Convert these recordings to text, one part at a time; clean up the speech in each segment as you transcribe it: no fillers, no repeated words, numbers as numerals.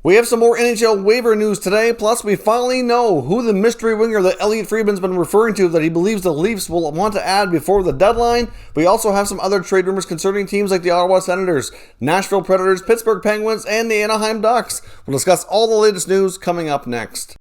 We have some more NHL waiver news today, plus we finally know who the mystery winger that Elliot Friedman's been referring to that he believes the Leafs will want to add before the deadline. We also have some other trade rumors concerning teams like the Ottawa Senators, Nashville Predators, Pittsburgh Penguins, and the Anaheim Ducks. We'll discuss all the latest news coming up next.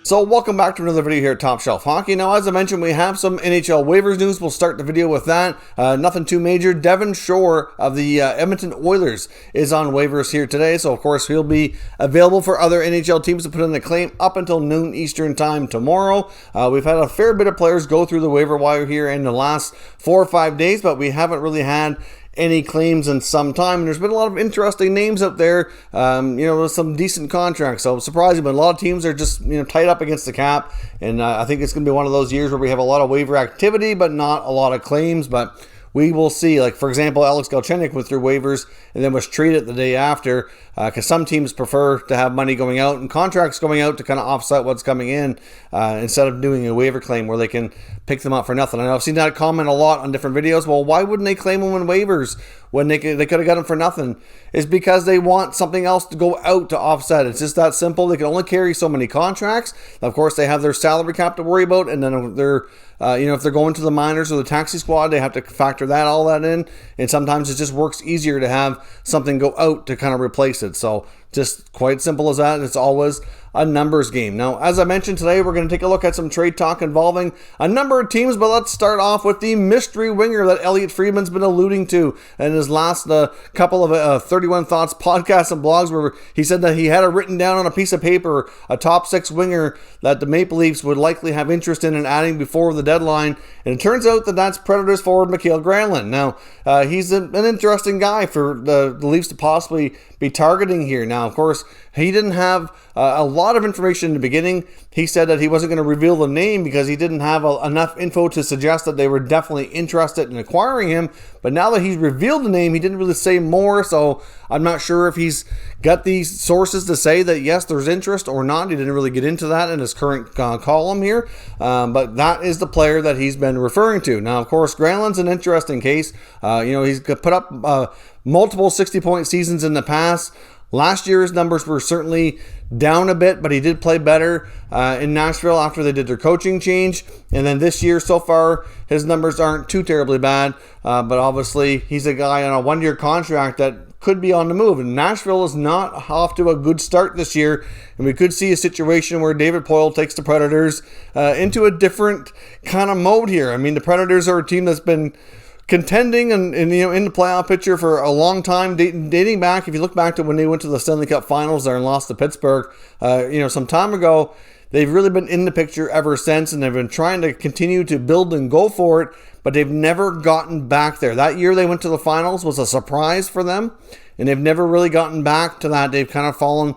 So welcome back to another video here at Top Shelf Hockey. Now, as I mentioned, we have some NHL waivers news. We'll start the video with that. Nothing too major. Devon Shore of the Edmonton Oilers is on waivers here today. So, of course, he'll be available for other NHL teams to put in the claim up until noon Eastern time tomorrow. We've had a fair bit of players go through the waiver wire here in the last 4 or 5 days, but we haven't really had any claims in some time, and there's been a lot of interesting names out there, with some decent contracts. So surprising, but a lot of teams are just tied up against the cap, and I think it's going to be one of those years where we have a lot of waiver activity but not a lot of claims. But we will see. Like, for example, Alex Galchenyuk went through waivers and then was traded the day after, because some teams prefer to have money going out and contracts going out to kind of offset what's coming in, instead of doing a waiver claim where they can pick them up for nothing. I know I've seen that comment a lot on different videos. Well, why wouldn't they claim them in waivers when they could have got them for nothing? It's because they want something else to go out to offset. It's just that simple. They can only carry so many contracts. Of course, they have their salary cap to worry about, and then they're if they're going to the minors or the taxi squad, they have to factor all that in. And sometimes it just works easier to have something go out to kind of replace it. So just quite simple as that. It's always a numbers game. Now, as I mentioned today, we're going to take a look at some trade talk involving a number of teams, but let's start off with the mystery winger that Elliot Friedman's been alluding to in his last couple of 31 Thoughts podcasts and blogs, where he said that he had it written down on a piece of paper, a top 6 winger that the Maple Leafs would likely have interest in and adding before the deadline. And it turns out that that's Predators forward Mikael Granlund. Now, he's an interesting guy for the Leafs to possibly be targeting here. Now, of course, he didn't have a lot of information in the beginning. He said that he wasn't going to reveal the name because he didn't have enough info to suggest that they were definitely interested in acquiring him. But now that he's revealed the name, he didn't really say more. So I'm not sure if he's got these sources to say that yes, there's interest or not. He didn't really get into that in his current column here. But that is the player that he's been referring to. Now, of course, Granlund's an interesting case. He's put up multiple 60-point seasons in the past. Last year's numbers were certainly down a bit, but he did play better in Nashville after they did their coaching change. And then this year, so far, his numbers aren't too terribly bad. But obviously, he's a guy on a 1-year contract that could be on the move. And Nashville is not off to a good start this year. And we could see a situation where David Poile takes the Predators into a different kind of mode here. I mean, the Predators are a team that's been contending and in the playoff picture for a long time, dating back. If you look back to when they went to the Stanley Cup Finals there and lost to Pittsburgh, some time ago, they've really been in the picture ever since, and they've been trying to continue to build and go for it, but they've never gotten back there. That year they went to the finals was a surprise for them, and they've never really gotten back to that. They've kind of fallen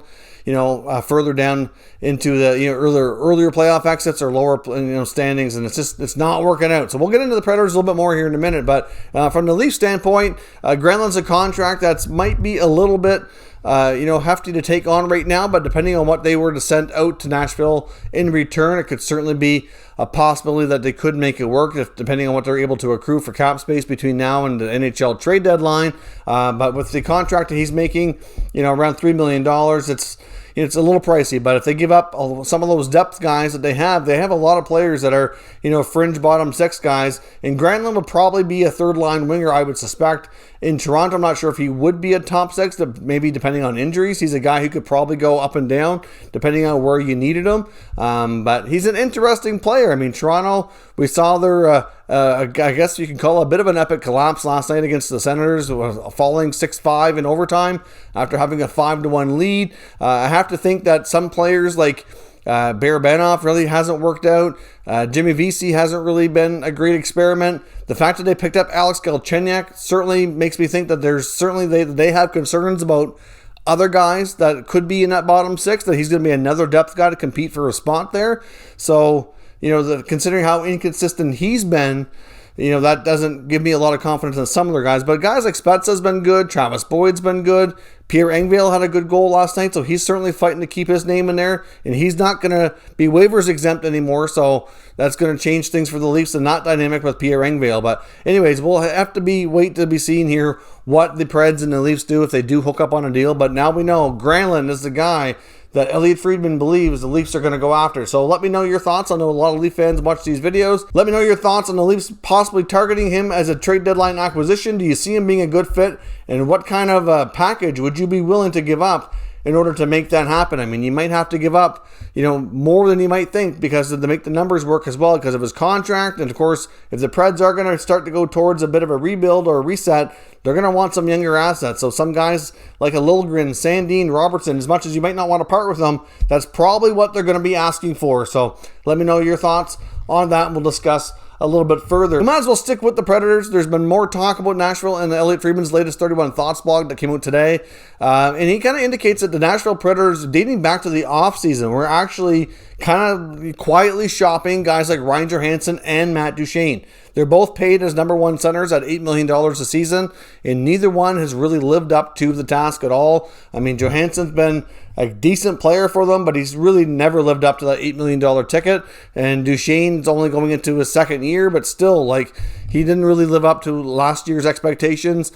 further down into the earlier playoff exits or lower standings, and it's not working out. So we'll get into the Predators a little bit more here in a minute. But from the Leafs standpoint, Granlund's a contract that might be a little bit hefty to take on right now, but depending on what they were to send out to Nashville in return, it could certainly be a possibility that they could make it work, depending on what they're able to accrue for cap space between now and the NHL trade deadline. But with the contract that he's making, around $3 million, it's a little pricey. But if they give up some of those depth guys that they have a lot of players that are, fringe bottom 6 guys. And Granlund would probably be a third-line winger, I would suspect. In Toronto, I'm not sure if he would be a top 6, maybe depending on injuries. He's a guy who could probably go up and down, depending on where you needed him. But he's an interesting player. I mean, Toronto, we saw their, I guess you can call it a bit of an epic collapse last night against the Senators, falling 6-5 in overtime after having a 5-1 lead. I have to think that some players like Barabanov really hasn't worked out. Jimmy Vesey hasn't really been a great experiment. The fact that they picked up Alex Galchenyuk certainly makes me think that they have concerns about other guys that could be in that bottom 6, that he's going to be another depth guy to compete for a spot there. So, considering how inconsistent he's been, that doesn't give me a lot of confidence in some other guys. But guys like Spezza's been good. Travis Boyd's been good. Pierre Engvall had a good goal last night, so he's certainly fighting to keep his name in there. And he's not going to be waivers exempt anymore, so that's going to change things for the Leafs and not dynamic with Pierre Engvall. But anyways, we'll have to wait to be seen here what the Preds and the Leafs do if they do hook up on a deal. But now we know Granlund is the guy that Elliot Friedman believes the Leafs are going to go after. So let me know your thoughts. I know a lot of Leaf fans watch these videos. Let me know your thoughts on the Leafs possibly targeting him as a trade deadline acquisition. Do you see him being a good fit? And what kind of package would you be willing to give up in order to make that happen? I mean, you might have to give up, more than you might think because to make the numbers work as well because of his contract. And of course, if the Preds are going to start to go towards a bit of a rebuild or a reset, they're going to want some younger assets. So some guys like a Liljegren, Sandin, Robertson, as much as you might not want to part with them, that's probably what they're going to be asking for. So let me know your thoughts on that and we'll discuss a little bit further. We might as well stick with the Predators. There's been more talk about Nashville and Elliot Friedman's latest 31 Thoughts blog that came out today. And he kind of indicates that the Nashville Predators, dating back to the offseason, were actually kind of quietly shopping guys like Ryan Johansson and Matt Duchene. They're both paid as number one centers at $8 million a season, and neither one has really lived up to the task at all. I mean, Johansson's been a decent player for them, but he's really never lived up to that $8 million ticket. And Duchene's only going into his second year, but still, he didn't really live up to last year's expectations.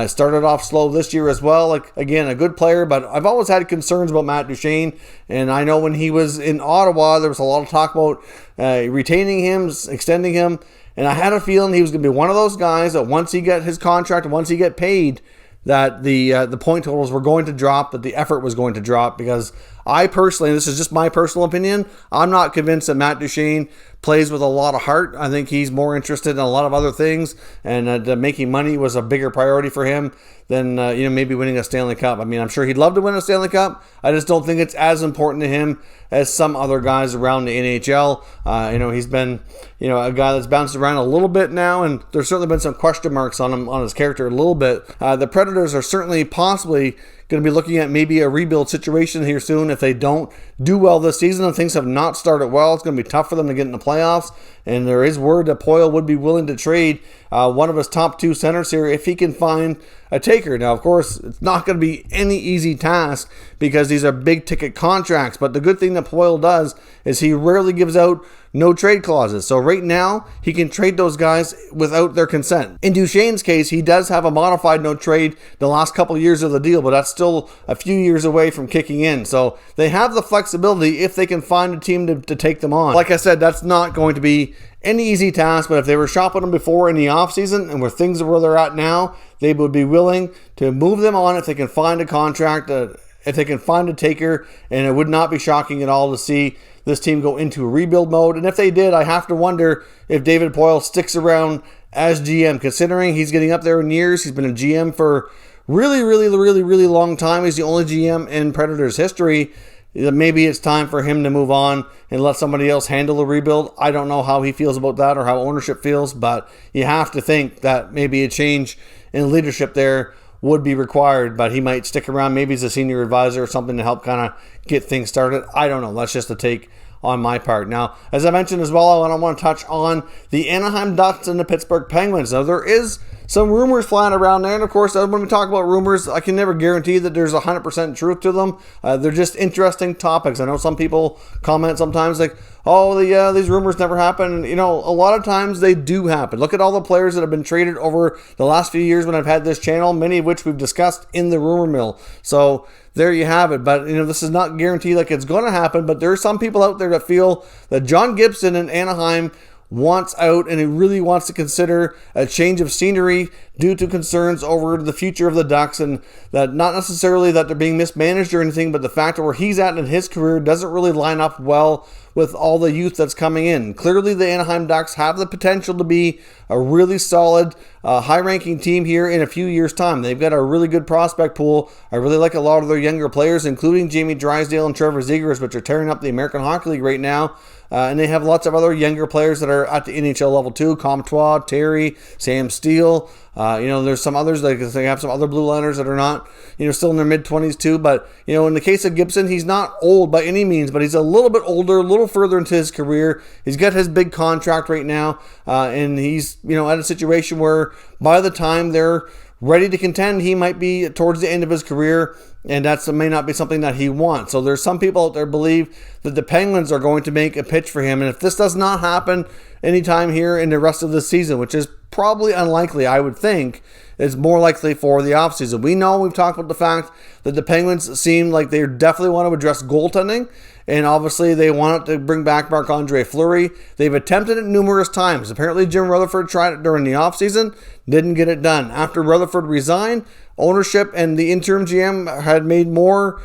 Started off slow this year as well. Again, a good player, but I've always had concerns about Matt Duchene. And I know when he was in Ottawa, there was a lot of talk about retaining him, extending him. And I had a feeling he was going to be one of those guys that once he get his contract, once he get paid, that the point totals were going to drop, that the effort was going to drop, because I personally, and this is just my personal opinion, I'm not convinced that Matt Duchene plays with a lot of heart. I think he's more interested in a lot of other things, and making money was a bigger priority for him than maybe winning a Stanley Cup. I mean, I'm sure he'd love to win a Stanley Cup. I just don't think it's as important to him as some other guys around the NHL. He's been a guy that's bounced around a little bit now, and there's certainly been some question marks on him, on his character a little bit. The Predators are certainly possibly going to be looking at maybe a rebuild situation here soon if they don't do well this season, and things have not started well. It's going to be tough for them to get in the playoffs, and there is word that Poile would be willing to trade one of his top two centers here if he can find a taker. Now, of course, it's not going to be any easy task because these are big ticket contracts, but the good thing that Poile does is he rarely gives out no trade clauses. So right now, he can trade those guys without their consent. In Duchene's case, he does have a modified no trade the last couple of years of the deal, but that's still a few years away from kicking in. So they have the flexibility if they can find a team to take them on. Like I said, that's not going to be any easy task, but if they were shopping them before in the offseason and where things are where they're at now, they would be willing to move them on if they can find a contract, if they can find a taker, and it would not be shocking at all to see this team go into a rebuild mode. And if they did, I have to wonder if David Poile sticks around as GM, considering he's getting up there in years. He's been a GM for really long time. He's the only GM in Predators history. Maybe it's time for him to move on and let somebody else handle the rebuild. I don't know how he feels about that or how ownership feels, but you have to think that maybe a change in leadership there would be required, but he might stick around. Maybe he's a senior advisor or something to help kind of get things started. I don't know. That's just a take on my part. Now, as I mentioned as well, I want to touch on the Anaheim Ducks and the Pittsburgh Penguins. Now, there is some rumors flying around there, and of course, when we talk about rumors, I can never guarantee that there's 100% truth to them. They're just interesting topics. I know some people comment sometimes like, oh, these rumors never happen. A lot of times they do happen. Look at all the players that have been traded over the last few years when I've had this channel, many of which we've discussed in the rumor mill. So there you have it. But, this is not guaranteed like it's going to happen, but there are some people out there that feel that John Gibson in Anaheim wants out, and he really wants to consider a change of scenery due to concerns over the future of the Ducks, and that not necessarily that they're being mismanaged or anything, but the fact that where he's at in his career doesn't really line up well with all the youth that's coming in. Clearly, the Anaheim Ducks have the potential to be a really solid, high-ranking team here in a few years' time. They've got a really good prospect pool. I really like a lot of their younger players, including Jamie Drysdale and Trevor Zegras, which are tearing up the American Hockey League right now. And they have lots of other younger players that are at the NHL level too. Comtois, Terry, Sam Steele. There's some others, like they have some other blue liners that are not, still in their mid-20s too. But, in the case of Gibson, he's not old by any means, but he's a little bit older, a little further into his career. He's got his big contract right now, and he's, at a situation where by the time they're ready to contend, he might be towards the end of his career, and that may not be something that he wants. So there's some people out there believe that the Penguins are going to make a pitch for him, and if this does not happen anytime here in the rest of the season, which is probably unlikely, I would think, it's more likely for the offseason. We've talked about the fact that the Penguins seem like they definitely want to address goaltending, and obviously they want to bring back Marc-Andre Fleury. They've attempted it numerous times. Apparently Jim Rutherford tried it during the offseason, didn't get it done. After Rutherford resigned, ownership and the interim GM had made more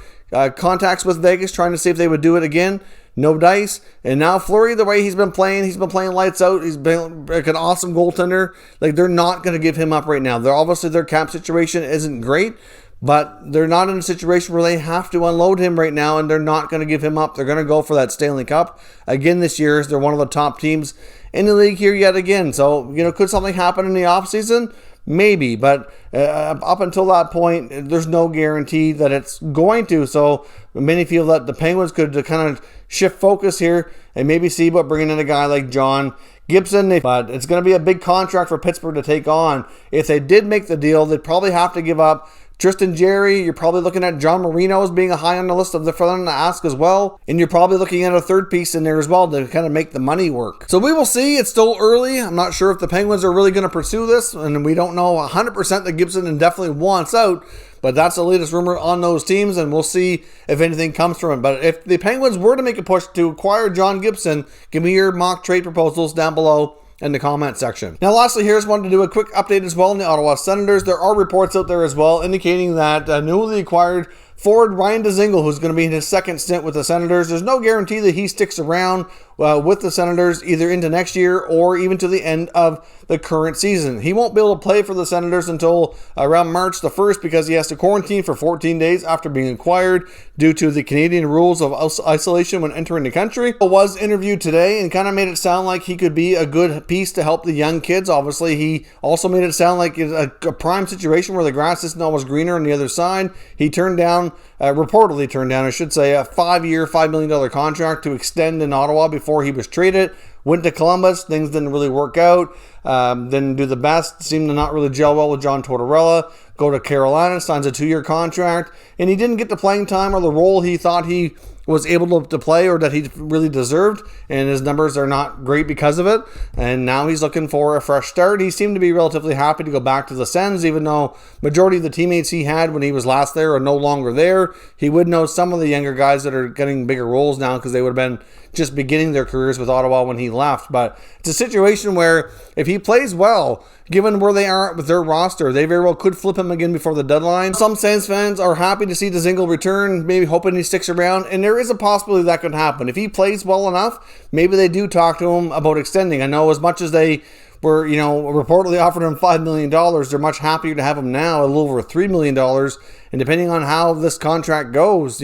contacts with Vegas trying to see if they would do it again. No dice. And now Fleury, the way he's been playing lights out. He's been like an awesome goaltender. Like, they're not going to give him up right now. Their cap situation isn't great, but they're not in a situation where they have to unload him right now, and they're not going to give him up. They're going to go for that Stanley Cup again this year, as they're one of the top teams in the league here yet again. So, could something happen in the offseason? Maybe, but up until that point, there's no guarantee that it's going to. So many feel that the Penguins could kind of shift focus here and maybe see about bringing in a guy like John Gibson. But it's going to be a big contract for Pittsburgh to take on. If they did make the deal, they'd probably have to give up Tristan Jarry. You're probably looking at John Marino as being a high on the list of for them to ask as well. And you're probably looking at a third piece in there as well to kind of make the money work. So we will see. It's still early. I'm not sure if the Penguins are really going to pursue this. And we don't know 100% that Gibson definitely wants out. But that's the latest rumor on those teams, and we'll see if anything comes from it. But if the Penguins were to make a push to acquire John Gibson, give me your mock trade proposals down below in the comment section. Now lastly, here's one to do a quick update as well on the Ottawa Senators. There are reports out there as well indicating that newly acquired forward Ryan Dzingel, who's going to be in his second stint with the Senators, there's no guarantee that he sticks around with the Senators either into next year or even to the end of the current season. He won't be able to play for the Senators until around March the 1st because he has to quarantine for 14 days after being acquired due to the Canadian rules of isolation when entering the country. He was interviewed today and kind of made it sound like he could be a good piece to help the young kids. Obviously, he also made it sound like a prime situation where the grass isn't always greener on the other side. He reportedly turned down, I should say, a 5-year, $5 million contract to extend in Ottawa before he was traded. Went to Columbus, things didn't really work out, didn't do the best, seemed to not really gel well with John Tortorella. Go to Carolina, signs a 2-year contract, and he didn't get the playing time or the role he thought he was able to play or that he really deserved, and his numbers are not great because of it. And now he's looking for a fresh start. He seemed to be relatively happy to go back to the Sens, even though majority of the teammates he had when he was last there are no longer there. He would know some of the younger guys that are getting bigger roles now because they would have been just beginning their careers with Ottawa when he left. But it's a situation where if he plays well, given where they are with their roster, they very well could flip him again before the deadline. Some Sens fans are happy to see Dzingel return, maybe hoping he sticks around, and there is a possibility that could happen. If he plays well enough, maybe they do talk to him about extending. I know as much as they were, reportedly offered him $5 million, they're much happier to have him now a little over $3 million. And depending on how this contract goes,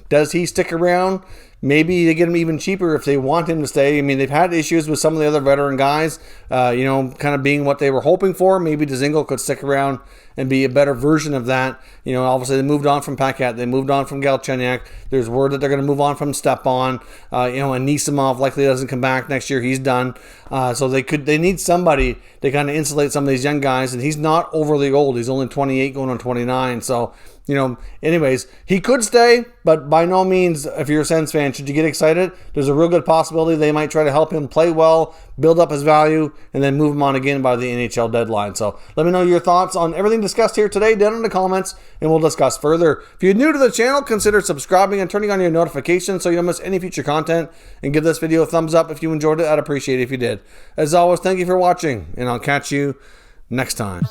does he stick around? Maybe they get him even cheaper if they want him to stay. I mean, they've had issues with some of the other veteran guys, kind of being what they were hoping for. Maybe Dzingel could stick around and be a better version of that. Obviously they moved on from Paquette. They moved on from Galchenyuk. There's word that they're going to move on from Stepan. And Nisimov likely doesn't come back next year. He's done. So they need somebody to kind of insulate some of these young guys. And he's not overly old. He's only 28 going on 29. So, anyways, he could stay, but by no means, if you're a Sens fan, should you get excited. There's a real good possibility they might try to help him play well, build up his value, and then move him on again by the NHL deadline. So let me know your thoughts on everything discussed here today down in the comments, and we'll discuss further. If you're new to the channel, consider subscribing and turning on your notifications so you don't miss any future content, and give this video a thumbs up if you enjoyed it. I'd appreciate it if you did. As always, thank you for watching, and I'll catch you next time.